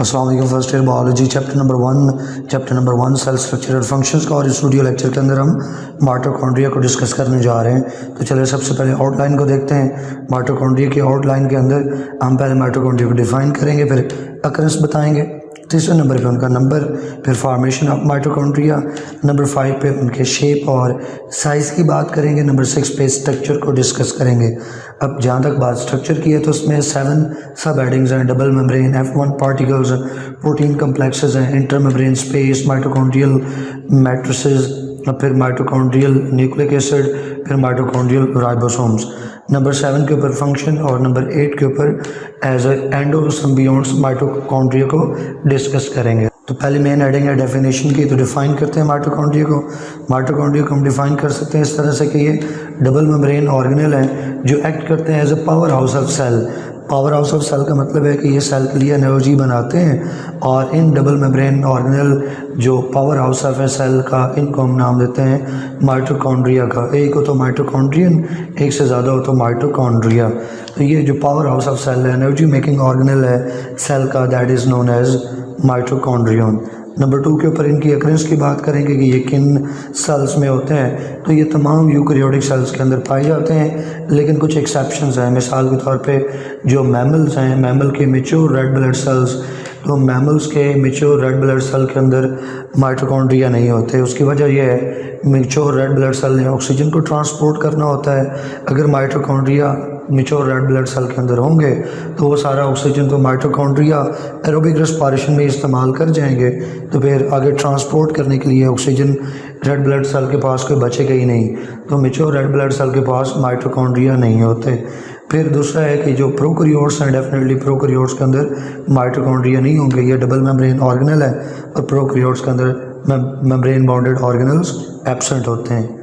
अस्सलाम वालेकुम। First year biology chapter number one cell structure और फंक्शंस का, और इस वीडियो लेक्चर के अंदर हम माइटोकॉन्ड्रिया को डिस्कस करने जा रहे हैं। तो चलिए सबसे पहले आउटलाइन को देखते हैं। माइटोकॉन्ड्रिया की आउटलाइन के अंदर हम पहले माइटोकॉन्ड्रिया को डिफाइन करेंगे, फिर अकरेंस बताएंगे, तीसरे नंबर पे उनका नंबर, फिर फॉर्मेशन ऑफ माइटोकॉन्ड्रिया, नंबर 5 पे उनके शेप और साइज़ की बात करेंगे, नंबर 6 पे स्ट्रक्चर को डिस्कस करेंगे। अब जहाँ तक बात स्ट्रक्चर की है तो उसमें 7 सब हेडिंग्स हैं। Double membrane, F1 particles, protein complexes हैं, inter membrane space, mitochondrial matrices, फिर माइटोकॉन्ड्रियल न्यूक्लिक एसिड, फिर माइटोकॉन्ड्रियल राइबोसोम्स। नंबर 7 के ऊपर फंक्शन और नंबर 8 के ऊपर एज एंडोसिम्बियोट्स माइटोकॉन्ड्रिया को डिस्कस करेंगे। तो पहली मेन हेडिंग है डेफिनेशन की। तो डिफाइन करते हैं माइटोकॉन्ड्रिया को। माइटोकॉन्ड्रिया को हम डिफाइन कर सकते हैं इस तरह से कि ये डबल मेम्ब्रेन ऑर्गेनेल हैं जो एक्ट करते हैं as a power house of cell. Power house of cell का मतलब है कि ये सेल के लिए एनर्जी बनाते हैं, और इन डबल मेम्ब्रेन ऑर्गेनेल जो पावर हाउस ऑफ है सेल का, इनको हम नाम देते हैं माइटोकॉन्ड्रिया का। एक हो तो माइटोकॉन्ड्रियन, एक से ज़्यादा हो तो माइटोकॉन्ड्रिया। तो ये जो पावर हाउस ऑफ सेल है, एनर्जी मेकिंग ऑर्गेनेल है सेल का, that is known as mitochondrion. Number 2 के ऊपर इनकी अकरेंस की बात करेंगे कि ये किन सेल्स में होते हैं। तो ये तमाम यूकैरियोटिक सेल्स के अंदर पाए जाते हैं, लेकिन कुछ एक्सेप्शंस हैं। मिसाल के तौर पे जो मैमल्स हैं, मैमल के मैच्योर रेड ब्लड सेल्स, तो मैमल्स के मैच्योर रेड ब्लड सेल के अंदर माइटोकॉन्ड्रिया नहीं होते। उसकी वजह यह है मैच्योर रेड ब्लड सेल ने ऑक्सीजन को ट्रांसपोर्ट करना होता है। अगर mitochondria mature red blood cell के अंदर होंगे तो वो सारा ऑक्सीजन तो माइटोकॉन्ड्रिया एरोबिक रेस्पिरेशन में इस्तेमाल कर जाएंगे, तो फिर आगे ट्रांसपोर्ट करने के लिए ऑक्सीजन रेड ब्लड सेल के पास कोई बचेगा ही नहीं। तो मैच्योर रेड ब्लड सेल के पास माइटोकॉन्ड्रिया नहीं होते। फिर दूसरा है कि जो प्रोकैरियोट्स हैं, डेफिनेटली प्रोकैरियोट्स के अंदर माइटोकॉन्ड्रिया नहीं होंगे। ये डबल मेम्ब्रेन ऑर्गेनल है और प्रोकैरियोट्स के अंदर मेम्ब्रेन बाउंडेड ऑर्गेनल्स एब्सेंट होते हैं।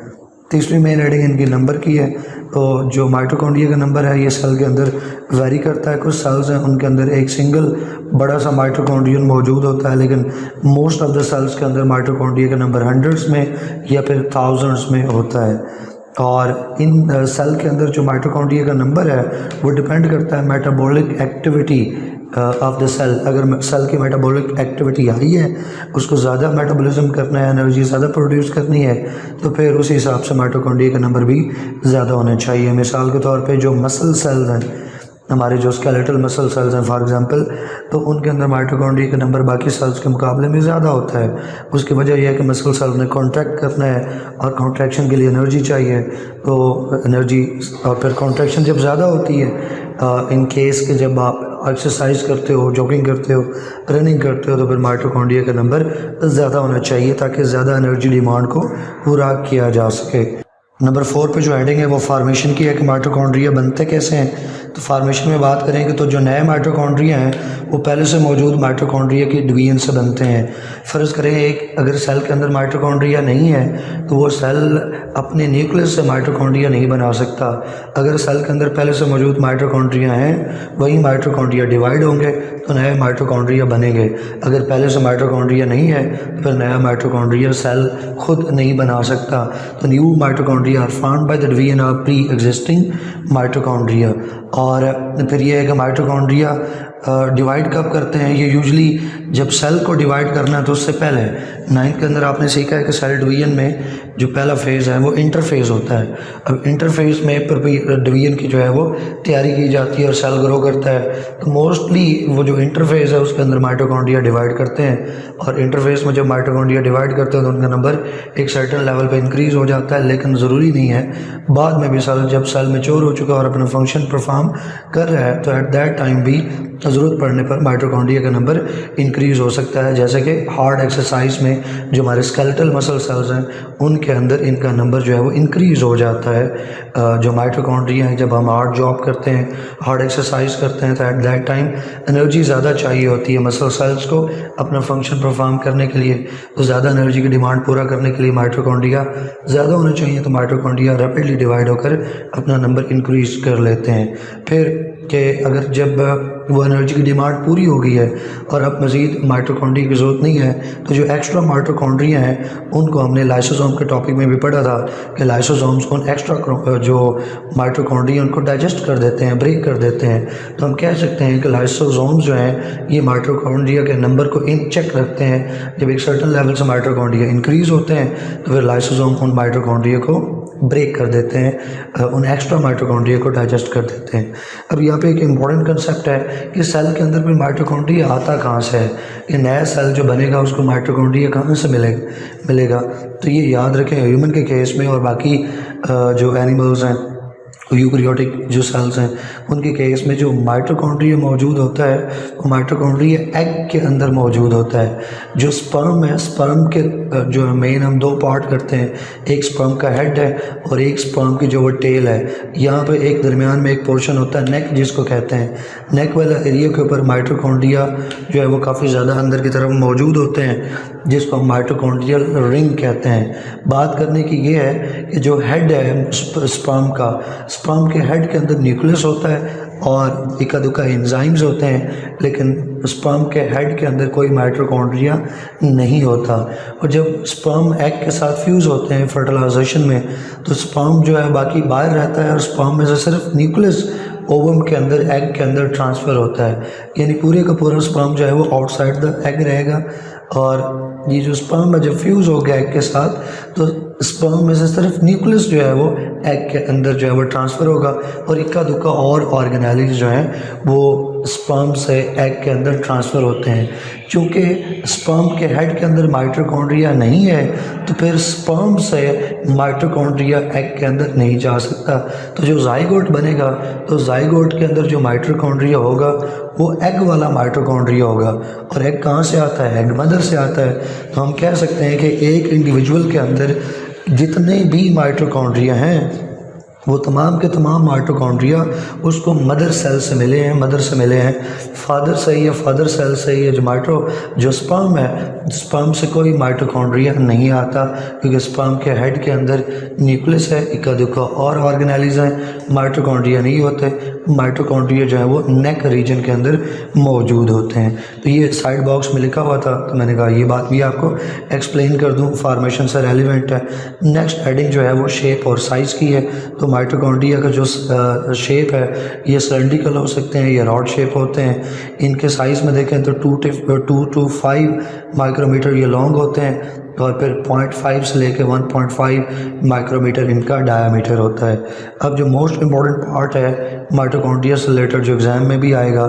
तीसरी मेन हेडिंग इनकी नंबर की है। तो जो माइटोकॉन्ड्रिया का नंबर है ये सेल के अंदर वेरी करता है। कुछ सेल्स हैं उनके अंदर एक सिंगल बड़ा सा माइटोकॉन्ड्रियन मौजूद होता है, लेकिन मोस्ट ऑफ द सेल्स के अंदर माइटोकॉन्ड्रिया का नंबर हंड्रेड्स में या फिर थाउजेंड्स में होता है। और इन सेल के अंदर जो माइटोकॉन्ड्रिया का नंबर है वो डिपेंड करता है metabolic activity of the cell. अगर सेल की मेटाबॉलिक एक्टिविटी हाई है, उसको ज़्यादा मेटाबॉलिज्म करना है, एनर्जी ज़्यादा प्रोड्यूस करनी है, तो फिर उसी हिसाब से माइटोकॉन्ड्रिया का नंबर भी ज़्यादा होना चाहिए। मिसाल के तौर पे जो मसल सेल्स हैं, हमारे जो स्केलेटल मसल सेल्स हैं फॉर एग्जांपल, तो उनके अंदर माइटोकॉन्ड्रिया का नंबर बाकी सेल्स के मुकाबले में ज़्यादा होता है। उसकी वजह यह है कि मसल सेल ने कॉन्ट्रैक्ट करना है और कॉन्ट्रैक्शन के लिए एनर्जी चाहिए। तो एनर्जी और फिर कॉन्ट्रैक्शन जब ज़्यादा होती है, इन केस के जब आप एक्सरसाइज करते हो, जॉगिंग करते हो, रनिंग करते हो, तो फिर माइटोकॉन्ड्रिया का नंबर ज़्यादा होना चाहिए ताकि ज़्यादा एनर्जी डिमांड को पूरा किया जा सके। नंबर 4 पे जो हेडिंग है वो फार्मेशन की है कि माइटोकॉन्ड्रिया बनते कैसे हैं। तो फार्मेशन में बात करेंगे तो जो नए माइटोकॉन्ड्रिया हैं वो पहले से मौजूद माइटोकॉन्ड्रिया की डिवीजन से बनते हैं। फ़र्ज़ करें एक अगर सेल के अंदर माइटोकॉन्ड्रिया नहीं है तो वो सेल अपने न्यूक्लियस से माइटोकॉन्ड्रिया नहीं बना सकता। अगर सेल के अंदर पहले से मौजूद माइटोकॉन्ड्रिया हैं, वही माइटोकॉन्ड्रिया डिवाइड होंगे तो नए माइटोकॉन्ड्रिया बनेंगे। अगर पहले से माइटोकॉन्ड्रिया नहीं है तो फिर नया माइटोकॉन्ड्रिया सेल खुद नहीं बना सकता। तो new mitochondria are found by the division of pre existing mitochondria. और फिर ये है कि माइटोकॉन्ड्रिया डिवाइड कब करते हैं, ये यूजली जब सेल को डिवाइड करना है तो उससे पहले 9th के अंदर आपने सीखा है कि सेल डिवीजन में जो पहला फेज़ है वो इंटरफेज़ होता है। अब इंटरफेज़ में डिवीजन की जो है वो तैयारी की जाती है और सेल ग्रो करता है। तो मोस्टली वो जो इंटरफेज़ है उसके अंदर माइटोकॉन्ड्रिया डिवाइड करते हैं, और इंटरफेज़ में जब माइटोकॉन्ड्रिया डिवाइड करते हैं तो उनका नंबर एक सर्टेन लेवल पे इंक्रीज़ हो जाता है, लेकिन ज़रूरी नहीं है। बाद में भी सेल जब सेल मैच्योर हो चुका है और अपना फंक्शन परफॉर्म कर रहा है तो एट दैट टाइम भी ज़रूरत पड़ने पर माइटोकॉन्ड्रिया का नंबर इंक्रीज़ हो सकता है। जैसे कि हार्ड एक्सरसाइज में जो हमारे स्केलेटल मसल सेल्स हैं उनके अंदर इनका नंबर जो है वो इंक्रीज़ हो जाता है। जो माइटोकॉन्ड्रिया हैं, जब हम हार्ड जॉब करते हैं, हार्ड एक्सरसाइज करते हैं, तो एट दैट टाइम एनर्जी ज़्यादा चाहिए होती है मसल सेल्स को अपना फंक्शन परफॉर्म करने के लिए। तो ज़्यादा एनर्जी की डिमांड पूरा करने के लिए माइटोकॉन्ड्रिया ज़्यादा होना चाहिए। तो माइटोकॉन्ड्रिया रैपिडली डिवाइड होकर अपना नंबर इंक्रीज़ कर लेते हैं। फिर कि अगर जब वो एनर्जी की डिमांड पूरी हो गई है और अब मज़ीद माइटोकॉन्ड्रिया की ज़रूरत नहीं है, तो जो एक्स्ट्रा माइटोकॉन्ड्रिया हैं उनको हमने लाइसोसोम के टॉपिक में भी पढ़ा था कि लाइसोसोम्स उन एक्स्ट्रा जो माइटोकॉन्ड्रिया उनको डाइजेस्ट कर देते हैं, ब्रेक कर देते हैं। तो हम कह सकते हैं कि लाइसोसोम्स जो हैं ये माइटोकॉन्ड्रिया के नंबर को इन चेक रखते हैं। जब एक सर्टन लेवल से माइटोकॉन्ड्रिया इंक्रीज़ होते हैं तो फिर लाइसोसोम उन माइटोकॉन्ड्रिया को ब्रेक कर देते हैं, उन एक्स्ट्रा माइटोकॉन्ड्रिया को डाइजेस्ट कर देते हैं। अब यहाँ पे एक इम्पॉर्टेंट कंसेप्ट है कि सेल के अंदर भी माइटोकॉन्ड्रिया आता कहाँ से है, कि नया सेल जो बनेगा उसको माइटोकॉन्ड्रिया कहाँ से मिलेगा। तो ये याद रखें ह्यूमन के केस में और बाकी जो एनिमल्स हैं यूकैरियोटिक जो सेल्स हैं उनके केस में जो माइटोकॉन्ड्रिया मौजूद होता है वो माइटोकॉन्ड्रिया एग के अंदर मौजूद होता है। जो स्पर्म है, स्पर्म के जो मेन हम दो पार्ट करते हैं, एक स्पर्म का हेड है और एक स्पर्म की जो वो टेल है। यहाँ पे एक दरमियान में एक पोर्शन होता है नेक जिसको कहते हैं। नेक वाला एरिया के ऊपर माइटोकॉन्ड्रिया जो है वो काफ़ी ज़्यादा अंदर की तरफ मौजूद होते हैं जिसको हम माइटोकॉन्ड्रियल रिंग कहते हैं। बात करने की ये है कि जो हेड है स्पर्म के हेड के अंदर न्यूक्लियस होता है और इक्का दुक्का एंजाइम्स होते हैं, लेकिन स्पर्म के हेड के अंदर कोई माइटोकॉन्ड्रिया नहीं होता। और जब स्पर्म एग के साथ फ्यूज़ होते हैं फर्टिलाइजेशन में तो स्पर्म जो है बाकी बाहर रहता है और स्पर्म में से सिर्फ न्यूक्लियस ओवम के अंदर एग के अंदर ट्रांसफ़र होता है, यानी पूरे का पूरा स्पर्म जो है वो आउटसाइड द एग रहेगा। और ये जो स्पर्म जब फ्यूज़ हो गया एग के साथ तो स्पर्म में से सिर्फ न्यूक्लियस जो है वो एग के अंदर जो है वो ट्रांसफ़र होगा और इक्का दुक्का और ऑर्गेनेल्स जो हैं वो स्पर्म से एग के अंदर ट्रांसफ़र होते हैं। चूँकि स्पर्म के हेड के अंदर माइटोकॉन्ड्रिया नहीं है तो फिर स्पर्म से माइटोकॉन्ड्रिया एग के अंदर नहीं जा सकता। तो जो जाइगोट बनेगा तो जाइगोट के अंदर जो माइटोकॉन्ड्रिया होगा वो एग वाला माइटोकॉन्ड्रिया होगा। और एग कहाँ से आता है? एग मदर से आता है। तो हम कह सकते हैं कि एक इंडिविजुअल के अंदर जितने भी माइटोकॉन्ड्रिया हैं वो तमाम के तमाम माइटोकॉन्ड्रिया उसको मदर सेल से मिले हैं, फादर से या फादर सेल से। ये जो स्पर्म है, स्पर्म से कोई माइटोकॉन्ड्रिया नहीं आता क्योंकि स्पर्म के हेड के अंदर न्यूक्लियस है, इक्का दुक्का और ऑर्गेनेल्स हैं, माइटोकॉन्ड्रिया नहीं होते। माइटोकॉन्ड्रिया जो है वो नेक रीजन के अंदर मौजूद होते हैं। तो ये साइड बॉक्स में लिखा हुआ था तो मैंने कहा ये बात भी आपको एक्सप्लेन कर दूँ, फार्मेशन से रेलिवेंट है। नेक्स्ट हेडिंग जो है वो शेप और साइज़ की है। तो माइटोकॉन्ड्रिया का जो शेप है ये सिलेंड्रिकल हो सकते हैं या रॉड शेप होते हैं। इनके साइज़ में देखें तो 2 to 5 माइक्रोमीटर ये लॉन्ग होते हैं और फिर 0.5 से लेके 1.5 माइक्रोमीटर इनका डायामीटर होता है। अब जो मोस्ट इम्पॉर्टेंट पार्ट है माइटोकॉन्ड्रिया से रिलेटेड जो एग्ज़ाम में भी आएगा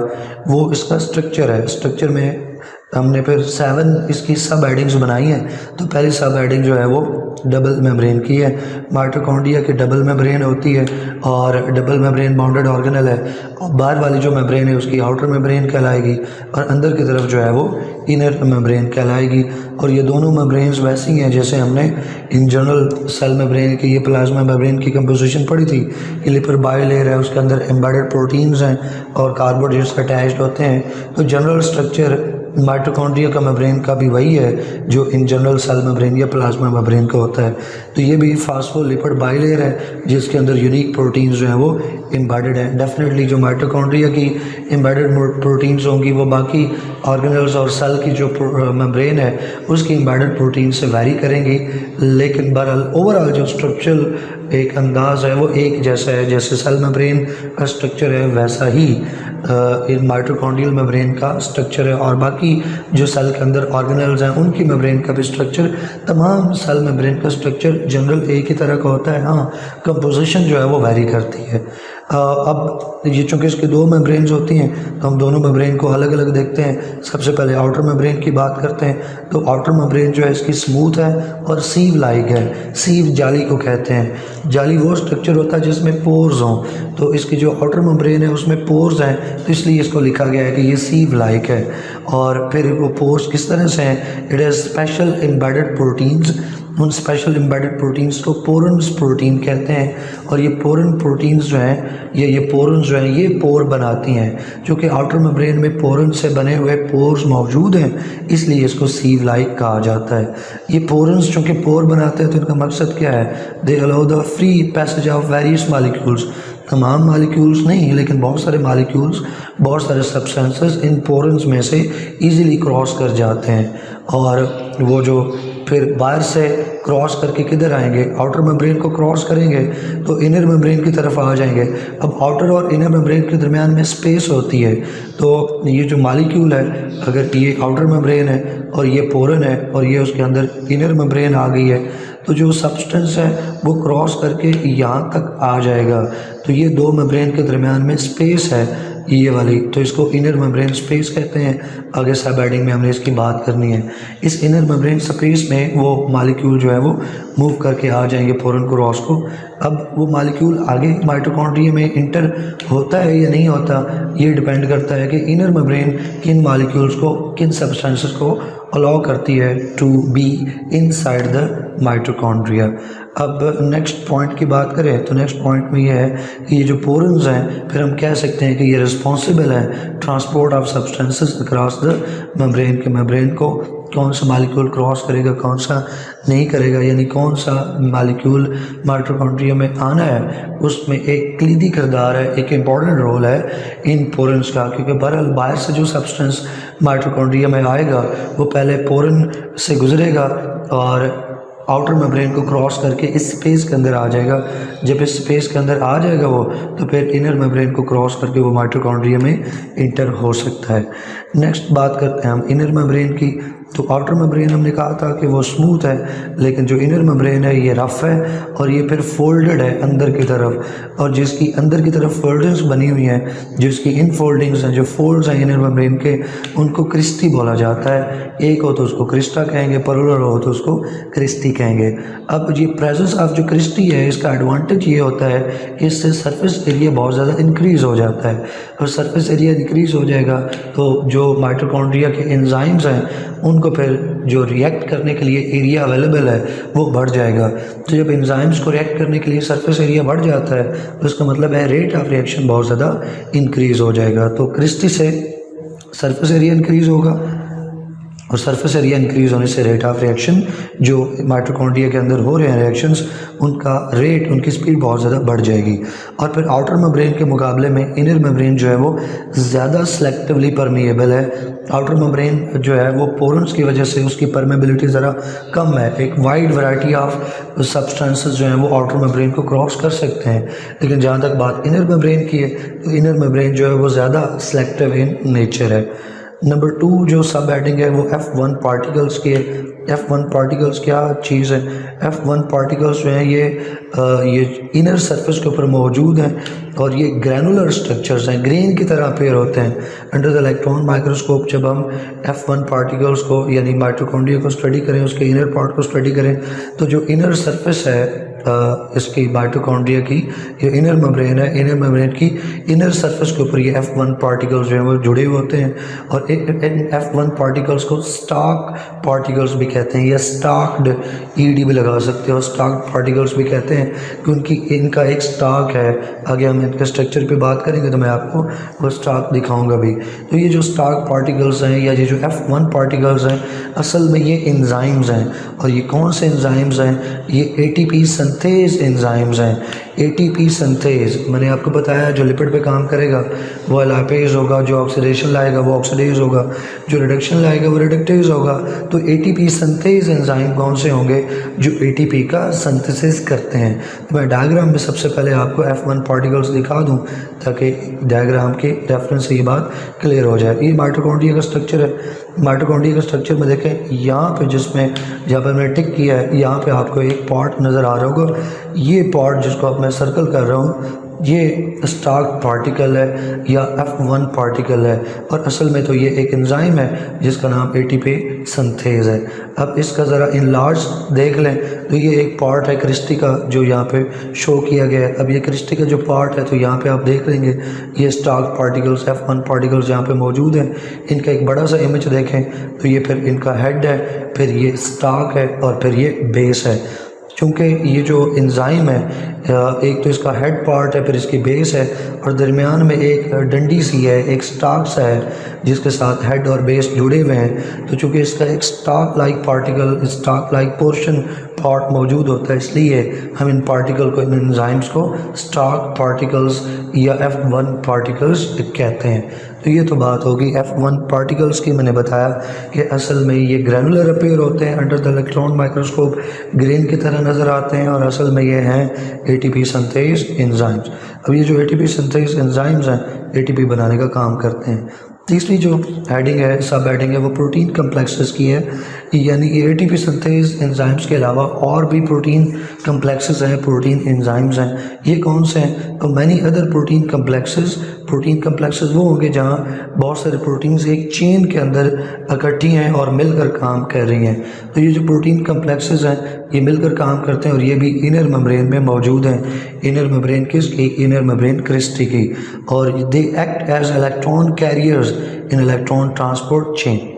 वो इसका स्ट्रक्चर है। स्ट्रक्चर में हमने फिर 7 इसकी सब हेडिंग्स बनाई हैं। तो पहली सब हेडिंग जो है वो डबल मेम्ब्रेन की है। माइटोकॉन्ड्रिया की डबल मेम्ब्रेन होती है और डबल मेम्ब्रेन बाउंडेड ऑर्गेनल है और बाहर वाली जो मेम्ब्रेन है उसकी आउटर मेम्ब्रेन कहलाएगी और अंदर की तरफ जो है वो इनर मेम्ब्रेन कहलाएगी। और ये दोनों मेम्ब्रेन्स वैसी हैं जैसे हमने इन जनरल सेल मेम्ब्रेन की, ये प्लाज्मा मेम्ब्रेन की कंपोजिशन पढ़ी थी कि लिपिड बायोलेयर है, उसके अंदर एम्बेडेड प्रोटीन्स हैं और कार्बोहाइड्रेट्स अटैच्ड होते हैं। तो जनरल स्ट्रक्चर माइटोकॉन्ड्रिया का मेम्ब्रेन का भी वही है जो इन जनरल सेल मेम्ब्रेन या प्लाज्मा मेम्ब्रेन का होता है। तो ये भी फास्फोलिपिड बाइलेयर है जिसके अंदर यूनिक प्रोटीन्स जो हैं वो एम्बेडेड हैं। डेफिनेटली जो माइटोकॉन्ड्रिया की एम्बेडेड प्रोटीन्स होंगी वो बाकी ऑर्गेनल्स और सेल की जो मेम्ब्रेन है उसकी एम्बेडेड प्रोटीन से वेरी करेंगी, लेकिन बहरहाल ओवरऑल जो स्ट्रक्चरल एक अंदाज़ है वो एक जैसा है। जैसे सेल मेम्ब्रेन का स्ट्रक्चर है वैसा ही इन माइटोकॉन्ड्रियल मेम्ब्रेन का स्ट्रक्चर है और बाकी जो सेल के अंदर ऑर्गेनल्स हैं उनकी मेम्ब्रेन का भी स्ट्रक्चर, तमाम सेल मेम्ब्रेन का स्ट्रक्चर जनरल एक ही तरह का होता है। हाँ, कंपोजिशन जो है वो वेरी करती है। अब ये चूँकि इसके दो मेम्ब्रेन्स होती हैं तो हम दोनों मेम्ब्रेन को अलग अलग देखते हैं। सबसे पहले आउटर मेम्ब्रेन की बात करते हैं। तो आउटर मेम्ब्रेन जो है इसकी स्मूथ है और सीव लाइक है। सीव जाली को कहते हैं। जाली वो स्ट्रक्चर होता है जिसमें पोर्स हों, तो इसकी जो आउटर मेम्ब्रेन है उसमें पोर्स हैं तो इसलिए इसको लिखा गया है कि ये सीव लाइक है। और फिर वो पोर्स किस तरह से हैं? It is special embedded proteins. उन स्पेशल एम्बेडेड प्रोटीन्स को पोरन्स प्रोटीन कहते हैं और ये पोरन प्रोटीन्स जो हैं ये पोरन्स जो हैं ये पोर बनाती हैं। चूँकि आउटर मेम्ब्रेन में पोरन से बने हुए पोर्स मौजूद हैं इसलिए इसको सीव लाइक कहा जाता है। ये पोरन्स चूँकि पोर बनाते हैं तो इनका मकसद क्या है? They allow the free passage of various molecules. तमाम मालिक्यूल्स नहीं, लेकिन बहुत सारे मालिक्यूल्स, बहुत सारे सब्सटेंसेस इन पोरन्स में से इजीली क्रॉस कर जाते हैं, और वो जो फिर बाहर से क्रॉस करके किधर आएंगे, आउटर मेम्ब्रेन को क्रॉस करेंगे तो इनर मेम्ब्रेन की तरफ आ जाएंगे। अब आउटर और इनर मेम्ब्रेन के दरमियान में स्पेस होती है, तो ये जो मालिक्यूल है, अगर ये आउटर मेम्ब्रेन है और ये पोरन है और ये उसके अंदर इनर मेम्ब्रेन आ गई है, तो जो सब्सटेंस है वो क्रॉस करके यहाँ तक आ जाएगा। तो ये दो मेम्ब्रेन के दरमियान में स्पेस है ये वाली, तो इसको इनर मेम्ब्रेन स्पेस कहते हैं। आगे सब हेडिंग में हमने इसकी बात करनी है। इस इनर मेम्ब्रेन स्पेस में वो मालिक्यूल जो है वो मूव करके आ जाएंगे पोरन क्रॉस को। अब वो मालिक्यूल आगे माइटोकॉन्ड्रिया में इंटर होता है या नहीं होता, ये डिपेंड करता है कि इनर मेम्ब्रेन किन मालिक्यूल्स को, किन सब्सटेंसेस को अलाउ करती है to be inside the mitochondria. अब नेक्स्ट पॉइंट की बात करें तो नेक्स्ट पॉइंट में ये है कि ये जो पोरन्स हैं, फिर हम कह सकते हैं कि ये रिस्पॉन्सिबल है transport of substances across the membrane के मेम्ब्रेन को कौन सा मालिक्यूल क्रॉस करेगा, कौन सा नहीं करेगा, यानी कौन सा मालिक्यूल माइटोकॉन्ड्रिया में आना है, उसमें एक क्लीदी किरदार है, एक इम्पॉर्टेंट रोल है इन पोरन्स का। क्योंकि बहरहाल बाहर से जो सब्सटेंस माइटोकॉन्ड्रिया में आएगा वो पहले पोरन से गुजरेगा और आउटर मेम्ब्रेन को क्रॉस करके इस स्पेस के अंदर आ जाएगा। जब इस स्पेस के अंदर आ जाएगा वो, तो फिर इनर मेम्ब्रेन को क्रॉस करके वो माइटोकॉन्ड्रिया में इंटर हो सकता है। नेक्स्ट बात करते हैं हम इनर मेम्ब्रेन की। तो आउटर मेम्ब्रेन हमने कहा था कि वो स्मूथ है, लेकिन जो इनर मेम्ब्रेन है ये रफ़ है और ये फिर फोल्डेड है अंदर की तरफ, और जिसकी अंदर की तरफ फोल्डिंग्स बनी हुई हैं, जिसकी इन फोल्डिंग्स हैं, जो फोल्ड्स हैं इनर मेम्ब्रेन के, उनको क्रिस्टी बोला जाता है। एक हो तो उसको क्रिस्टा कहेंगे, प्लूरल हो तो उसको क्रिस्टी कहेंगे। अब ये प्रेजेंस ऑफ जो क्रिस्टी है, इसका एडवांटेज ये होता है कि इससे सरफेस एरिया बहुत ज़्यादा इंक्रीज़ हो जाता है, और सरफेस एरिया इंक्रीज़ हो जाएगा तो जो माइटोकॉन्ड्रिया के एंजाइम्स हैं उनको फिर जो रिएक्ट करने के लिए एरिया अवेलेबल है वो बढ़ जाएगा। तो जब एंजाइम्स को रिएक्ट करने के लिए सरफेस एरिया बढ़ जाता है तो उसका मतलब है रेट ऑफ रिएक्शन बहुत ज़्यादा इंक्रीज़ हो जाएगा। तो क्रिस्टी से सरफेस एरिया इंक्रीज़ होगा, और सरफेस एरिया इंक्रीज़ होने से रेट ऑफ रिएक्शन जो माइटोकॉन्ड्रिया के अंदर हो रहे हैं रिएक्शंस, उनका रेट, उनकी स्पीड बहुत ज़्यादा बढ़ जाएगी। और फिर आउटर मेम्ब्रेन के मुकाबले में इनर मेम्ब्रेन जो है वो ज़्यादा सेलेक्टिवली परमिएबल है। आउटर मेम्ब्रेन जो है वो पोरन्स की वजह से उसकी परमेबिलिटी ज़रा कम है, एक वाइड वैरायटी ऑफ सब्सटेंसेस जो हैं वो आउटर मेम्ब्रेन को क्रॉस कर सकते हैं। लेकिन जहाँ तक बात इनर मेम्ब्रेन की है तो इनर मेम्ब्रेन जो है वो ज़्यादा सेलेक्टिव इन नेचर है। नंबर 2 जो सब हेडिंग है वो F1 पार्टिकल्स की है। F1 पार्टिकल्स क्या चीज़ है? F1 पार्टिकल्स जो हैं ये इनर सरफेस के ऊपर मौजूद हैं और ये ग्रैनुलर स्ट्रक्चर्स हैं, ग्रेन की तरह पेयर होते हैं। अंडर द इलेक्ट्रॉन माइक्रोस्कोप जब हम F1 पार्टिकल्स को यानी माइटोकॉन्ड्रिया को स्टडी करें, उसके इनर पार्ट को स्टडी करें, तो जो इनर सरफेस है इसकी माइटोकॉन्ड्रिया की, ये इनर मेम्ब्रेन है, इनर मेम्ब्रेन की इनर सरफेस के ऊपर ये F1 पार्टिकल्स जो हैं वो जुड़े हुए होते हैं। और इन F1 पार्टिकल्स को स्टॉक पार्टिकल्स भी कहते हैं, या स्टॉक्ड ED भी लगा सकते हो, स्टॉक पार्टिकल्स भी कहते हैं क्योंकि इनका एक स्टॉक है। आगे हम इनके स्ट्रक्चर पे बात करेंगे तो मैं आपको वो स्टॉक दिखाऊंगा भी। तो ये जो स्टॉक पार्टिकल्स हैं या ये जो F1 पार्टिकल्स हैं, असल में ये एंजाइम्स हैं। और ये कौन से एंजाइम्स हैं? ये ATP सिंथेज एंजाइम्स हैं। ATP सिंथेज मैंने आपको बताया जो लिपिड पे काम करेगा वो एलापेज होगा, जो ऑक्सीडेशन लाएगा वो ऑक्सीडेज होगा, जो रिडक्शन लाएगा वो रिडक्टेज होगा। तो ATP सिंथेज एंजाइम कौन से होंगे? जो ATP का सिंथेसिस करते हैं। तो मैं डायग्राम में सबसे पहले आपको F1 पार्टिकल्स दिखा दूं ताकि डायग्राम के रेफरेंस से ये बात क्लियर हो जाए। ये माइटोकॉन्ड्रिया का स्ट्रक्चर है। माइटोकॉन्ड्रिया का स्ट्रक्चर में देखें, यहाँ पे जिसमें जहाँ पर मैंने टिक किया है, यहाँ पे आपको एक पार्ट नज़र आ रहा होगा। ये पार्ट जिसको अब मैं सर्कल कर रहा हूँ, ये स्टॉक पार्टिकल है या F1 पार्टिकल है, और असल में तो ये एक एंजाइम है जिसका नाम ATP सिंथेज है। अब इसका ज़रा इनलार्ज देख लें तो ये एक पार्ट है क्रिस्टी का जो यहाँ पे शो किया गया है। अब ये क्रिस्टी का जो पार्ट है तो यहाँ पे आप देख लेंगे ये स्टॉक पार्टिकल्स F1 पार्टिकल्स यहाँ पे मौजूद हैं। इनका एक बड़ा सा इमेज देखें तो ये फिर इनका हेड है, फिर ये स्टॉक है और फिर ये बेस है। चूँकि ये जो एंजाइम है एक तो इसका हेड पार्ट है, फिर इसकी बेस है और दरमियान में एक डंडी सी है, एक स्टाक सा है जिसके साथ हेड और बेस जुड़े हुए हैं। तो चूँकि इसका एक stock like particle, stock like portion part मौजूद होता है, इसलिए हम इन पार्टिकल को, इन एंजाइम्स को स्टाक पार्टिकल्स या F1 पार्टिकल्स कहते हैं। तो ये तो बात होगी F1 पार्टिकल्स की। मैंने बताया कि असल में ये ग्रैनुलर अपीयर होते हैं under the electron microscope, grain की तरह नज़र आते हैं और असल में ये हैं ATP सिंथेज एंजाइम्स। अब ये जो ATP सिंथेज एंजाइम्स हैं ATP बनाने का काम करते हैं। तीसरी जो हेडिंग है, सब हेडिंग है, वो प्रोटीन कम्प्लेक्सेस की है, यानी ATP सिंथेज एंजाइम्स के अलावा और भी प्रोटीन कम्प्लेक्सेस हैं, प्रोटीन एंजाइम्स हैं। ये कौन से हैं? तो मैनी अदर प्रोटीन कम्प्लेक्सेस वो होंगे जहाँ बहुत सारे प्रोटीन्स एक चेन के अंदर इकट्ठी हैं और मिलकर काम कर रही हैं। तो ये जो प्रोटीन कम्प्लेक्सेस हैं ये मिलकर काम करते हैं और ये भी इनर मेम्ब्रेन में मौजूद हैं। इनर मेम्ब्रेन किसकी? इनर मेम्ब्रेन क्रिस्टी की। और they act as electron carriers in electron transport chain.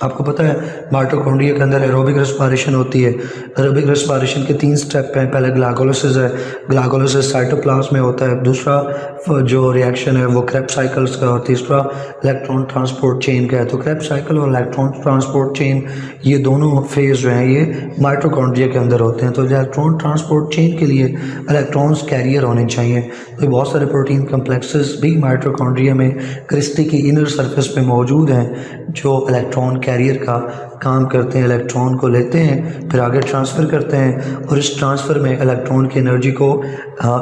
आपको पता है माइटोकॉन्ड्रिया के अंदर एरोबिक रेस्पिरेशन होती है। एरोबिक रेस्पिरेशन के 3 स्टेप हैं। पहले ग्लाइकोलाइसिस है, ग्लाइकोलाइसिस साइटोप्लाज्म में होता है। दूसरा जो रिएक्शन है वो क्रेब्स साइकिल्स का, और तीसरा इलेक्ट्रॉन ट्रांसपोर्ट चेन का है। तो क्रेब्स साइकिल और इलेक्ट्रॉन ट्रांसपोर्ट चेन ये दोनों फेज जो हैं ये माइटोकॉन्ड्रिया के अंदर होते हैं। तो इलेक्ट्रॉन ट्रांसपोर्ट चेन के लिए इलेक्ट्रॉन्स कैरियर होने चाहिए। तो बहुत सारे प्रोटीन कम्प्लेक्सेस भी माइटोकॉन्ड्रिया में क्रिस्टी की इनर सरफेस पे मौजूद हैं जो इलेक्ट्रॉन कैरियर का काम करते हैं। इलेक्ट्रॉन को लेते हैं, फिर आगे ट्रांसफ़र करते हैं और इस ट्रांसफ़र में इलेक्ट्रॉन की एनर्जी को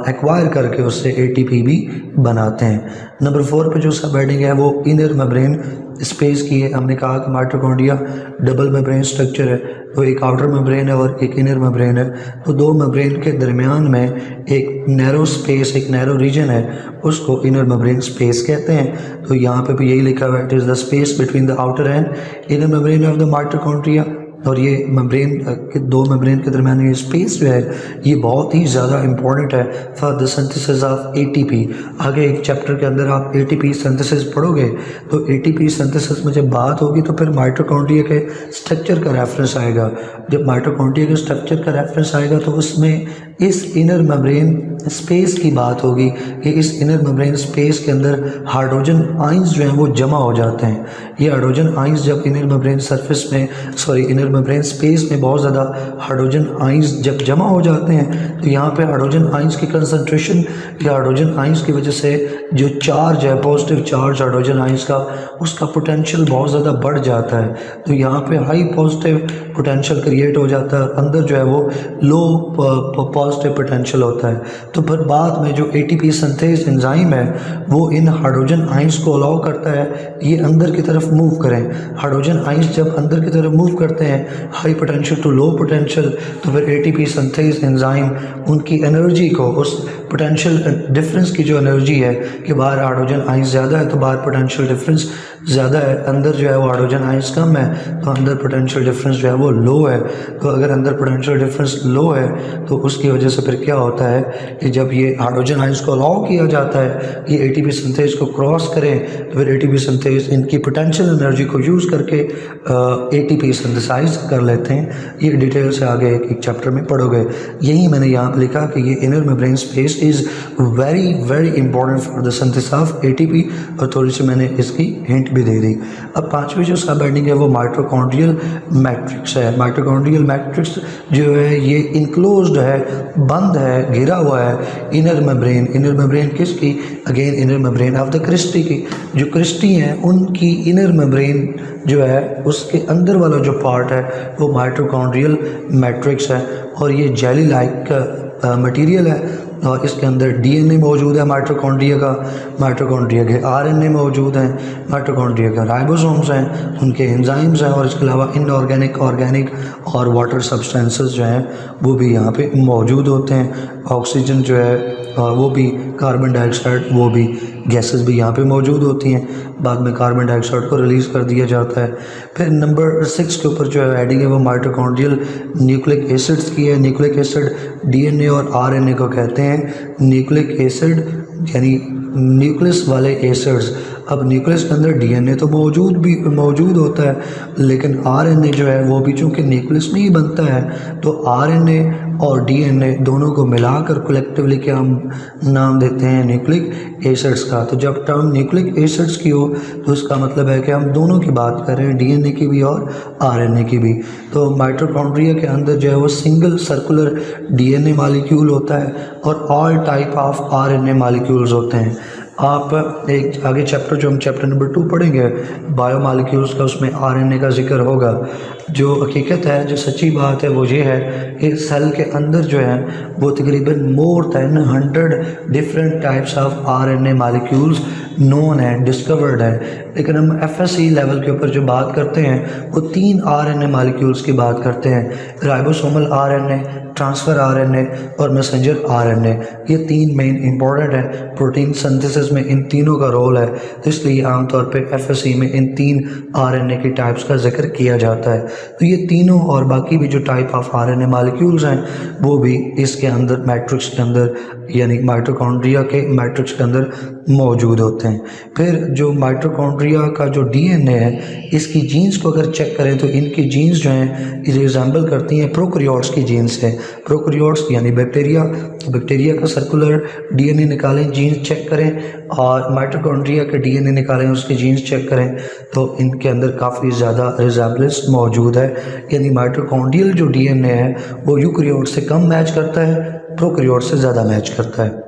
एक्वायर करके उससे ATP भी बनाते हैं। नंबर 4 पे जो सब हेडिंग है वो इनर मेम्ब्रेन स्पेस की है। हमने कहा कि माइटोकॉन्ड्रिया डबल मेम्ब्रेन स्ट्रक्चर है, तो एक आउटर मेम्ब्रेन है और एक इनर मेम्ब्रेन है। तो दो मेम्ब्रेन के दरमियान में एक नैरो स्पेस, एक नैरो रीजन है, उसको इनर मेम्ब्रेन स्पेस कहते हैं। तो यहाँ पे भी यही लिखा हुआ है, it is the space between the outer and inner membrane of the mitochondria. और ये मेम्ब्रेन के दो मेम्ब्रेन के दरमियान ये स्पेस जो है ये बहुत ही ज़्यादा इंपॉर्टेंट है for the synthesis of ATP। आगे एक चैप्टर के अंदर आप ATP सिंथेसिस पढ़ोगे तो ATP सिंथेसिस में जब बात होगी तो फिर माइटोकॉन्ड्रिया के स्ट्रक्चर का रेफरेंस आएगा। जब माइटोकॉन्ड्रिया के स्ट्रक्चर का रेफरेंस आएगा तो उसमें इस इनर मेम्ब्रेन स्पेस की बात होगी कि इस इनर मेम्ब्रेन स्पेस के अंदर हाइड्रोजन आइंस जो हैं वो जमा हो जाते हैं। ये हाइड्रोजन आइंस जब इनर मेम्ब्रेन सरफेस में इनर मेम्ब्रेन स्पेस में बहुत ज़्यादा हाइड्रोजन आइंस जब जमा हो जाते हैं तो यहाँ पे हाइड्रोजन आइंस की कंसंट्रेशन या हाइड्रोजन आइंस की वजह से जो चार्ज है, पॉजिटिव चार्ज हाइड्रोजन आइंस का, उसका पोटेंशियल बहुत ज़्यादा बढ़ जाता है। तो यहाँ पे हाई पॉजिटिव पोटेंशियल क्रिएट हो जाता है, अंदर जो है वो लो पॉजिटिव पोटेंशियल होता है। तो फिर बाद में जो ATP सिंथेज एंजाइम है वो इन हाइड्रोजन आइंस को अलाउ करता है ये अंदर की तरफ मूव करें। हाइड्रोजन आइंस जब अंदर की तरफ मूव करते हैं high potential to low potential, तो फिर ATP सिंथेज एंजाइम उनकी एनर्जी को, उस पोटेंशियल डिफरेंस की जो एनर्जी है कि बाहर हाइड्रोजन आइंस ज़्यादा है तो बाहर पोटेंशियल डिफरेंस ज़्यादा है, अंदर जो है वो हाइड्रोजन आइंस कम है तो अंदर पोटेंशियल डिफरेंस जो है वो लो है। तो अगर अंदर पोटेंशियल डिफरेंस लो है तो उसकी वजह से फिर क्या होता है कि जब ये हाइड्रोजन आइंस को अलाउ किया जाता है ये ATP सिंथेज को क्रॉस करें तो फिर ATP सिंथेज इनकी पोटेंशियल एनर्जी को यूज़ करके ATP सिंथेसाइज कर लेते हैं। ये डिटेल से आगे एक चैप्टर में पढ़ोगे। यही मैंने यहाँ पर लिखा कि ये inner membrane space is very very important for the synthesis of ATP, और थोड़ी सी मैंने इसकी हिंट भी दे दी। अब पांचवी जो सब हेडिंग है वो माइटोकॉन्ड्रियल मैट्रिक्स है। माइटोकॉन्ड्रियल मैट्रिक्स जो है ये इनक्लोज्ड है, बंद है, घिरा हुआ है इनर मेम्ब्रेन। इनर मेम्ब्रेन किसकी? Again inner membrane of the cristae की। जो क्रिस्टी हैं उनकी इनर मेम्ब्रेन जो है उसके अंदर वाला जो पार्ट है वो माइटोकॉन्ड्रियल मैट्रिक्स है और ये जेली लाइक मटेरियल है और इसके अंदर DNA मौजूद है माइटोकॉन्ड्रिया का, माइटोकॉन्ड्रिया के RNA मौजूद हैं, माइटोकॉन्ड्रिया के राइबोसोम्स हैं, उनके एंजाइम्स हैं और इसके अलावा इनऑर्गेनिक, ऑर्गेनिक और वाटर सब्सटेंसेस जो हैं वो भी यहाँ पे मौजूद होते हैं। ऑक्सीजन जो है वो भी, कार्बन डाइऑक्साइड वो भी, गैसेस भी यहाँ पे मौजूद होती हैं। बाद में कार्बन डाइऑक्साइड को रिलीज़ कर दिया जाता है। फिर नंबर 6 के ऊपर जो है हेडिंग है वो माइटोकॉन्ड्रियल न्यूक्लिक एसिड्स की है। न्यूक्लिक एसिड DNA और RNA को कहते हैं न्यूक्लिक एसिड, यानी न्यूक्लियस वाले एसिड्स। अब न्यूक्लियस के अंदर डीएनए तो मौजूद होता है, लेकिन आरएनए जो है वो भी चूँकि न्यूक्लियस में ही बनता है, तो आरएनए और डीएनए दोनों को मिलाकर कलेक्टिवली क्या हम नाम देते हैं, न्यूक्लिक एसिड्स का। तो जब टर्म न्यूक्लिक एसिड्स की हो तो इसका मतलब है कि हम दोनों की बात कर रहे हैं, डीएनए की भी और आरएनए की भी। तो माइटोकॉन्ड्रिया के अंदर जो है वो सिंगल सर्कुलर डीएनए मॉलिक्यूल होता है और all type of RNA molecules होते हैं। आप एक आगे चैप्टर जो हम चैप्टर नंबर 2 पढ़ेंगे बायोमॉलिक्यूल्स का, उसमें आरएनए का जिक्र होगा। जो हकीकत है, जो सच्ची बात है वो ये है कि सेल के अंदर जो है वो तकरीबन more than 100 different types of RNA molecules known है, डिस्कवर्ड है। लेकिन हम एफएससी लेवल के ऊपर जो बात करते हैं वो 3 आरएनए मॉलिक्यूल्स की बात करते हैं, राइबोसोमल आरएनए, ट्रांसफ़र आरएनए और मैसेंजर आरएनए। ये 3 मेन इंपॉर्टेंट है प्रोटीन सिंथेसिस में, इन तीनों का रोल है। तो इसलिए आमतौर पे एफएससी में इन 3 आरएनए की टाइप्स का जिक्र किया जाता है। तो ये तीनों और बाकी भी जो टाइप ऑफ आरएनए मॉलिक्यूल्स हैं वो भी इसके अंदर मैट्रिक्स के अंदर यानी माइटोकॉन्ड्रिया के मैट्रिक्स के अंदर मौजूद होते हैं। फिर जो माइटोकॉन्ड्रिया का जो डीएनए है, इसकी जीन्स को अगर चेक करें तो इनकी जीन्स जो हैं ये रिजेंबल करती हैं प्रोकैरियोट्स की जीन्स से। प्रोकैरियोट्स यानी बैक्टीरिया का सर्कुलर डीएनए निकालें, जीन्स चेक करें, और माइटोकॉन्ड्रिया के डीएनए निकालें, उसके जीन्स चेक करें, तो इनके अंदर काफ़ी ज़्यादा रिजेंबलेंस मौजूद है। यानी माइटोकॉन्ड्रियल जो डीएनए है वो यूकैरियोट से कम मैच करता है, प्रोकैरियोट से ज़्यादा मैच करता है।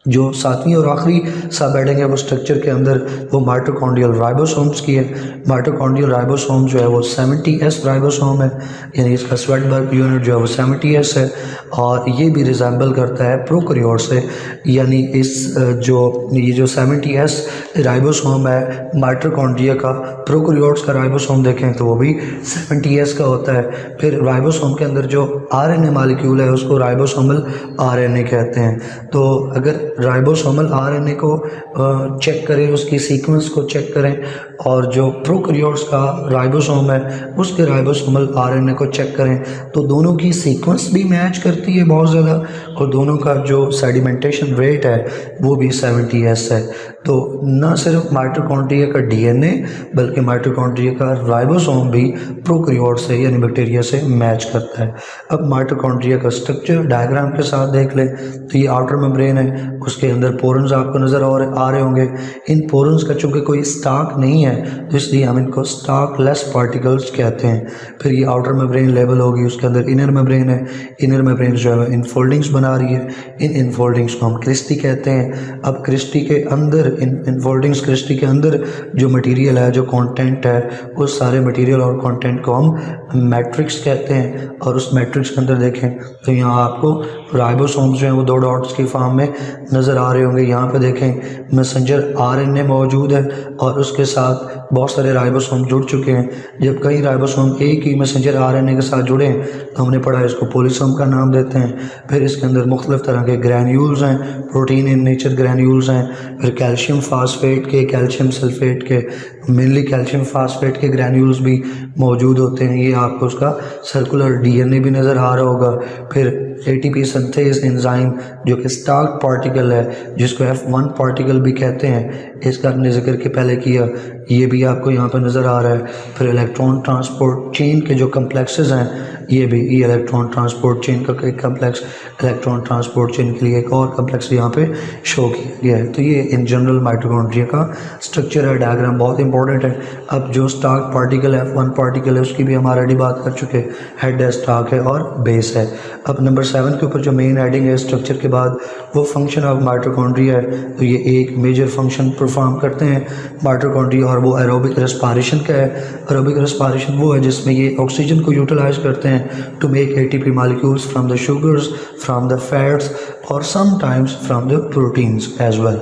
जो 7वीं और आखिरी सब हेडिंग है वो स्ट्रक्चर के अंदर वो माइटोकॉन्ड्रियल राइबोसोम्स की है। माइटोकॉन्ड्रियल राइबोसोम जो है वो 70S राइबोसोम है, यानी इसका स्वेटबर्ग यूनिट जो है वो 70S है, और ये भी रिजेंबल करता है प्रोकैरियोट से। यानी ये जो 70S राइबोसोम है माइटोकॉन्ड्रिया का, प्रोकैरियोट्स का राइबोसोम देखें तो वो भी 70S का होता है। फिर राइबोसोम के अंदर जो आरएनए मॉलिक्यूल है उसको राइबोसोमल आरएनए कहते हैं। तो अगर राइबोसोमल आरएनए को चेक करें, उसकी सीक्वेंस को चेक करें, और जो प्रोकैरियोट्स का राइबोसोम है उसके राइबोसोमल आरएनए को चेक करें, तो दोनों की सीक्वेंस भी मैच करती है बहुत ज़्यादा, और दोनों का जो सेडिमेंटेशन रेट है वो भी 70S है। तो न सिर्फ माइटोकॉन्ड्रिया का डीएनए बल्कि माइटोकॉन्ड्रिया का राइबोसोम भी प्रोकैरियोट से यानी बैक्टीरिया से मैच करता है। अब माइटोकॉन्ड्रिया का स्ट्रक्चर डायग्राम के साथ देख लें तो ये आउटर मेम्ब्रेन है, उसके अंदर पोरन्स आपको नज़र आ रहे होंगे। इन पोरन्स का चूँकि कोई स्टॉक नहीं है तो इसलिए हम इनको स्टॉक लेस पार्टिकल्स कहते हैं। फिर ये आउटर मेम्ब्रेन लेवल होगी, उसके अंदर इनर मेम्ब्रेन है, इनर मेम्ब्रेन जो है इनफोल्डिंग्स बना रही है, इन इनफोल्डिंग्स को हम क्रिस्टी कहते हैं। अब क्रिस्टी के अंदर इनफोल्डिंग्स क्रिस्टी के अंदर जो मटेरियल है, जो कंटेंट है, उस सारे मटेरियल और कंटेंट को हम मैट्रिक्स कहते हैं। और उस मैट्रिक्स के अंदर देखें तो यहाँ आपको राइबोसोम्स जो हैं वो 2 डॉट्स की फॉर्म में नज़र आ रहे होंगे। यहाँ पे देखें मैसेंजर आरएनए मौजूद है और उसके साथ बहुत सारे राइबोसोम जुड़ चुके हैं। जब कई राइबोसोम एक ही मैसेंजर आरएनए के साथ जुड़े तो हमने पढ़ा इसको पॉलीसोम का नाम देते हैं। फिर इसके अंदर मुख्तलिफ तरह के ग्रैन्यूल्स हैं, प्रोटीन इन नेचर ग्रैन्यूल्स हैं, फिर कैल्शियम फास्फेट के, कैल्शियम सल्फेट के, मेनली कैल्शियम फास्फेट के ग्रैन्यूल्स भी मौजूद होते हैं। ये आपको उसका सर्कुलर डीएनए भी नज़र आ रहा होगा। फिर एटीपी सिंथेज एंजाइम जो कि स्टार्क पार्टिकल है, जिसको F1 पार्टिकल भी कहते हैं, इसका हमने जिक्र के पहले किया, ये भी आपको यहाँ पर नज़र आ रहा है। फिर इलेक्ट्रॉन ट्रांसपोर्ट चेन के जो कम्प्लेक्सेस हैं, ये भी इलेक्ट्रॉन ट्रांसपोर्ट चेन का एक कम्प्लेक्स, इलेक्ट्रॉन ट्रांसपोर्ट चेन के लिए एक और कम्प्लेक्स यहाँ पे शो किया गया है। तो ये इन जनरल माइटोकॉन्ड्रिया का स्ट्रक्चर है, डायग्राम बहुत इंपॉर्टेंट है। अब जो स्टार्क पार्टिकल है, F1 पार्टिकल है, उसकी भी हम ऑलरेडी बात कर चुके हैं। हेड है, स्टार्क है और बेस है। अब नंबर 7 के ऊपर जो मेन हेडिंग है स्ट्रक्चर के बाद, वो फंक्शन ऑफ माइटोकॉन्ड्रिया है। तो ये एक मेजर फंक्शन परफॉर्म करते हैं माइटोकॉन्ड्रिया, और वो एरोबिक रेस्पिरेशन का है। एरोबिक रेस्पिरेशन वो है जिसमें ये ऑक्सीजन को यूटिलाइज करते हैं to make ATP molecules from the sugars, from the fats और sometimes from the proteins as well.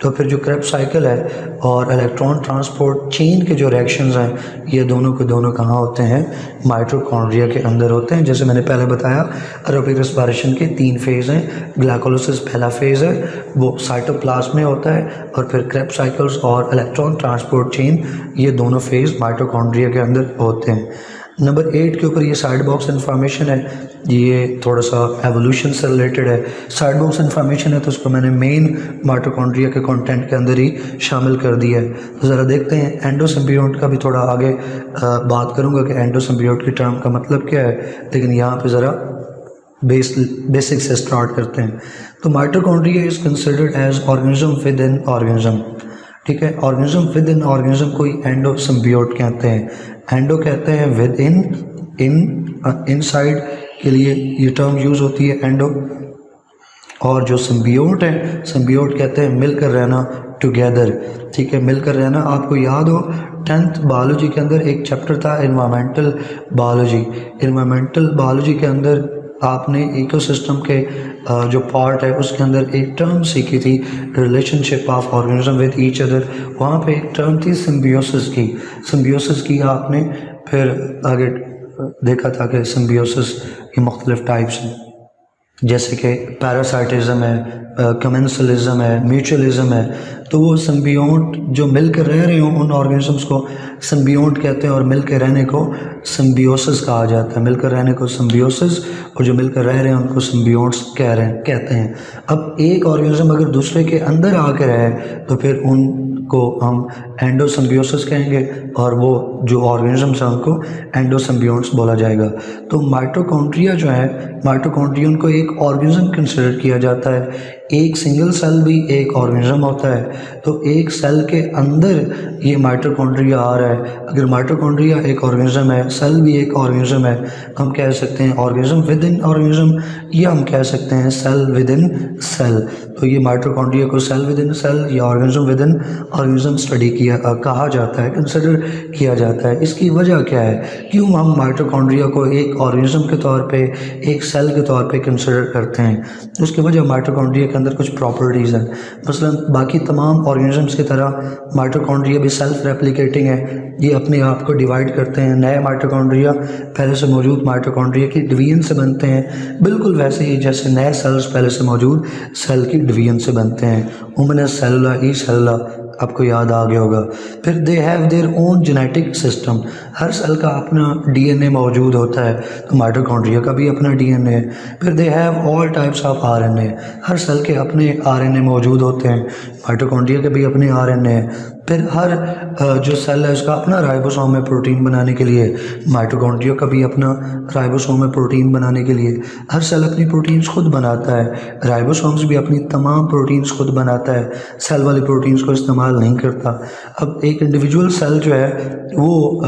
तो फिर जो क्रेब्स साइकिल है और इलेक्ट्रॉन ट्रांसपोर्ट चेन के जो रिएक्शंस हैं, ये दोनों के दोनों कहाँ होते हैं? माइटोकॉन्ड्रिया के अंदर होते हैं। जैसे मैंने पहले बताया, एरोबिक रेस्पिरेशन के 3 फेज़ हैं। ग्लाइकोलाइसिस पहला फेज़ है, वो साइटोप्लाज्म में होता है, और फिर क्रेब्स साइकिल्स और इलेक्ट्रॉन ट्रांसपोर्ट चेन, ये दोनों फेज़ माइटोकॉन्ड्रिया के अंदर होते हैं। नंबर 8 के ऊपर ये साइड बॉक्स इन्फॉर्मेशन है, ये थोड़ा सा एवोल्यूशन से रिलेटेड है। साइड बॉक्स इन्फॉर्मेशन है तो उसको मैंने मेन माइटोकॉन्ड्रिया के कंटेंट के अंदर ही शामिल कर दिया है। तो ज़रा देखते हैं, एंडोसिम्बियोट का भी थोड़ा आगे बात करूँगा कि एंडोसिम्बियोट की टर्म का मतलब क्या है, लेकिन यहाँ पर ज़रा बेसिक से स्टार्ट करते हैं। तो mitochondria is considered as organism within organism, ठीक है। ऑर्गेनिज्म विद इन ऑर्गेनिज्म को एंडोसिम्बियोट कहते हैं। एंडो कहते हैं विद इनसाइड के लिए ये टर्म यूज़ होती है एंडो, और जो सिम्बियोट है, सिम्बियोट कहते हैं मिलकर रहना, टुगेदर, ठीक है, मिलकर रहना। आपको याद हो 10th बायोलॉजी के अंदर एक चैप्टर था एनवायरमेंटल बायोलॉजी। एनवायरमेंटल बायोलॉजी के अंदर आपने इकोसिस्टम के जो पार्ट है उसके अंदर एक टर्म सीखी थी, relationship of organism with each other. वहाँ पे एक टर्म थी सिम्बियोसिस की। सिम्बियोसिस की आपने फिर आगे देखा था कि सिम्बियोसिस की मुख्तलिफ टाइप्स हैं, जैसे कि पैरासाइटिज्म है, कमेंसलिज्म है, म्यूचुअलिज्म है। तो वो सिम्बियोट जो मिलकर रह रहे हों उन ऑर्गेनिजम्स को सिम्बियोट कहते हैं, और मिलकर रहने को सिम्बियोसिस कहा जाता है। मिलकर रहने को सिम्बियोसिस, और जो मिलकर रह रहे हैं उनको सिम्बियोट्स कहते हैं। अब एक ऑर्गेनिज्म अगर दूसरे के अंदर आकर रहे तो फिर उनको हम एंडोसिम्बियोसिस कहेंगे, और वो जो ऑर्गेनिजम्स हैं उनको एंडोसिम्बियोट्स बोला जाएगा। तो माइटोकॉन्ड्रिया जो है, माइटोकॉन्ड्रियन को एक ऑर्गेनिज्म कंसिडर किया जाता है। एक सिंगल सेल भी एक ऑर्गेनिज्म होता है, तो एक सेल के अंदर ये माइटोकॉन्ड्रिया आ रहा है। अगर माइटोकॉन्ड्रिया एक ऑर्गेनिज्म है, सेल भी एक ऑर्गेनिज्म है, तो हम कह सकते हैं ऑर्गेनिज्म विद इन ऑर्गेनिज्म, या हम कह सकते हैं सेल विद इन सेल। तो ये माइटोकॉन्ड्रिया को सेल विद इन सेल या organism within organism study किया कहा जाता है, कंसिडर किया जाता है। इसकी वजह क्या है, क्यों हम माइटोकॉन्ड्रिया को एक ऑर्गेनिज्म के तौर पे, एक सेल के तौर पे कंसिडर करते हैं? उसकी वजह माइटोकॉन्ड्रिया के अंदर कुछ प्रॉपर्टीज़ हैं। मसलन बाकी तमाम ऑर्गेनिजम्स की तरह माइटोकॉन्ड्रिया भी सेल्फ रेप्लिकेटिंग है, ये अपने आप को डिवाइड करते हैं। नए माइटोकॉन्ड्रिया पहले से मौजूद माइटोकॉन्ड्रिया की डिवीजन से बनते हैं, बिल्कुल वैसे ही जैसे नए सेल्स पहले से मौजूद सेल की डिवीजन से बनते हैं। उमने सेलुला ई सेलुला आपको याद आ गया होगा। फिर they have their own genetic system, हर सेल का अपना डीएनए मौजूद होता है, तो माइटोकॉन्ड्रिया का भी अपना डीएनए है। फिर they have all types of RNA, हर सेल के अपने आरएनए मौजूद होते हैं, माइटोकॉन्ड्रिया के भी अपने आरएनए हैं। फिर हर जो सेल है उसका अपना राइबोसोम है प्रोटीन बनाने के लिए, माइटोकॉन्ड्रिया का भी अपना राइबोसोम है प्रोटीन बनाने के लिए। हर सेल अपनी प्रोटीन्स खुद बनाता है, राइबोसोम्स भी अपनी तमाम प्रोटीन्स खुद बनाता है, सेल वाली प्रोटीन्स को इस्तेमाल नहीं करता। अब एक इंडिविजुअल सेल जो है वो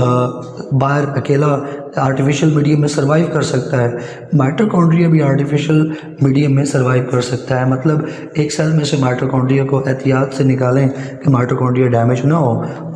बाहर अकेला आर्टिफिशियल मीडियम में सर्वाइव कर सकता है, माइटोकॉन्ड्रिया भी आर्टिफिशियल मीडियम में सर्वाइव कर सकता है। मतलब एक सेल में से माइटोकॉन्ड्रिया को एहतियात से निकालें कि माइटोकॉन्ड्रिया डैमेज ना हो,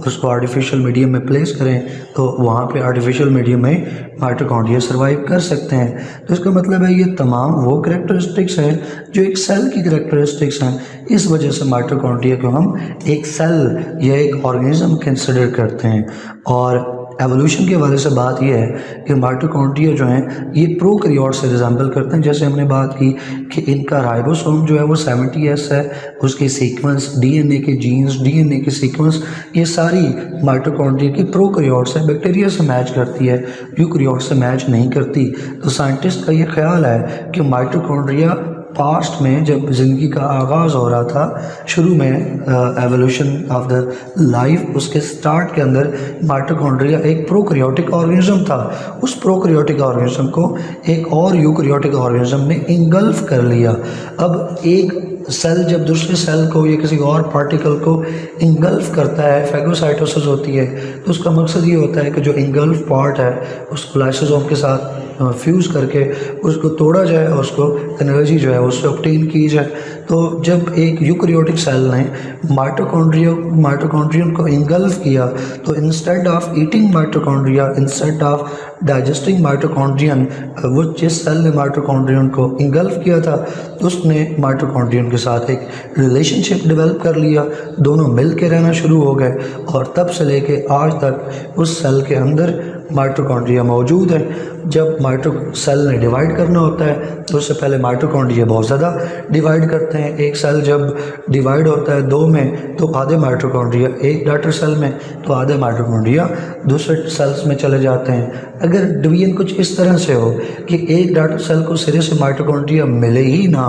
उसको आर्टिफिशियल मीडियम में प्लेस करें, तो वहाँ पे आर्टिफिशियल मीडियम में माइटोकॉन्ड्रिया सर्वाइव कर सकते हैं। तो इसका मतलब है ये तमाम वो करैक्टरिस्टिक्स हैं जो एक सेल की करैक्टरिस्टिक्स हैं। इस वजह से माइटोकॉन्ड्रिया को हम एक सेल या एक ऑर्गेनिज्म कंसिडर करते हैं। और एवोल्यूशन के हवाले से बात यह है कि माइटोकॉन्ड्रिया जो हैं ये प्रोकैरियोट से रिजेंबल करते हैं। जैसे हमने बात की कि इनका राइबोसोम जो है वो 70S है, उसके सीक्वेंस, डीएनए के जीन्स, डीएनए के सीक्वेंस, ये सारी माइटोकॉन्ड्रिया की प्रोकैरियोट से, बैक्टीरिया से मैच करती है, यूकैरियोट से मैच नहीं करती। तो साइंटिस्ट का ये ख्याल है कि माइटोकॉन्ड्रिया पास्ट में जब ज़िंदगी का आगाज़ हो रहा था, शुरू में एवोल्यूशन ऑफ द लाइफ, उसके स्टार्ट के अंदर माइटोकॉन्ड्रिया एक प्रोकैरियोटिक ऑर्गेनिज्म था। उस प्रोकैरियोटिक ऑर्गेनिज्म को एक और यूकैरियोटिक ऑर्गेनिज्म ने इंगल्फ कर लिया। अब एक सेल जब दूसरे सेल को या किसी और पार्टिकल को इंगल्फ करता है, फैगोसाइटोसिस होती है, तो उसका मकसद ये होता है कि जो इंगल्फ पार्ट है उसको लाइसोसोम के साथ फ्यूज़ करके उसको तोड़ा जाए और उसको एनर्जी जो है उससे ऑब्टेन की जाए। तो जब एक यूकैरियोटिक सेल ने माइटोकॉन्ड्रियन को इंगल्फ किया, तो instead of eating mitochondria, instead of digesting mitochondrion, वो जिस सेल ने माइटोकॉन्ड्रियन को इंगल्फ किया था उसने माइटोकॉन्ड्रियन के साथ एक रिलेशनशिप डेवलप कर लिया, दोनों मिल के रहना शुरू हो गए, और तब से लेके आज तक उस सेल के अंदर माइटोकॉन्ड्रिया मौजूद है। जब सेल ने डिवाइड करना होता है तो उससे पहले माइटोकॉन्ड्रिया बहुत ज़्यादा डिवाइड करते हैं। एक सेल जब डिवाइड होता है दो में तो आधे माइटोकॉन्ड्रिया एक डॉटर सेल में, तो आधे माइटोकॉन्ड्रिया दूसरे सेल्स में चले जाते हैं। अगर डिवीजन कुछ इस तरह से हो कि एक डॉटर सेल को सिरे से माइटोकॉन्ड्रिया मिले ही ना,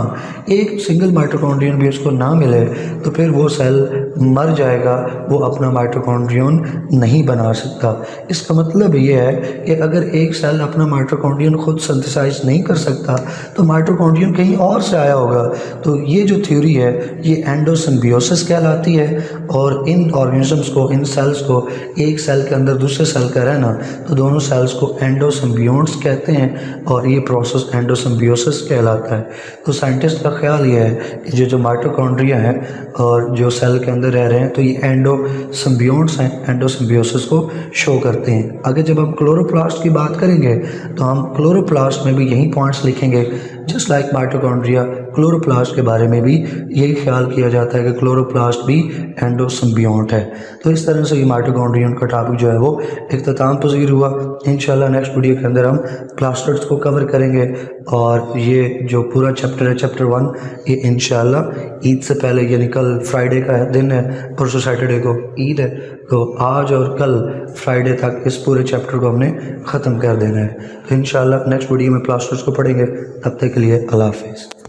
एक सिंगल माइटोकॉन्ड्रियन भी उसको ना मिले, तो फिर वो सेल मर जाएगा, वो अपना माइटोकॉन्ड्रियन नहीं बना सकता। इसका मतलब ये है कि अगर एक सेल अपना माइटोकॉन्ड्रियन खुद सिंथेसाइज नहीं कर सकता तो माइटोकॉन्ड्रियन कहीं और से आया होगा। तो ये जो थ्योरी है ये एंडोसिम्बियोसिस कहलाती है। और इन ऑर्गेनिजम्स को, इन सेल्स को, एक सेल के अंदर दूसरे सेल का रहना, तो दोनों सेल्स को एंडोसिम्बियोट्स कहते हैं और ये प्रोसेस एंडोसिम्बियोसिस कहलाता है। तो साइंटिस्ट का ख्याल ये है कि जो माइटोकॉन्ड्रिया है और जो सेल के अंदर रह रहे हैं तो ये एंडोसिम्बियोट्स हैं, एंडोसिम्बियोसिस को शो करते हैं। आगे जब हम क्लोरोप्लास्ट की बात करेंगे तो हम क्लोरोप्लास्ट में भी यही पॉइंट्स लिखेंगे। जस्ट लाइक माइटोकॉन्ड्रिया, क्लोरोप्लास्ट के बारे में भी यही ख्याल किया जाता है कि क्लोरोप्लास्ट भी एंडोसिम्बियोट है। तो इस तरह से ये माइटोकॉन्ड्रियन का टॉपिक जो है वो इख्तिताम पज़ीर हुआ। इंशाल्लाह नेक्स्ट वीडियो के अंदर हम प्लास्टिड्स को कवर करेंगे और ये जो पूरा चैप्टर है, चैप्टर 1, ये इंशाल्लाह ईद से पहले, यानी कल फ्राइडे का दिन है, परसों सैटरडे को ईद है, तो आज और कल फ्राइडे तक इस पूरे चैप्टर को हमने ख़त्म कर देना है। तो इंशाल्लाह नेक्स्ट वीडियो में प्लास्टिड्स को पढ़ेंगे। तब तक के लिए अल्लाह हाफ़िज़।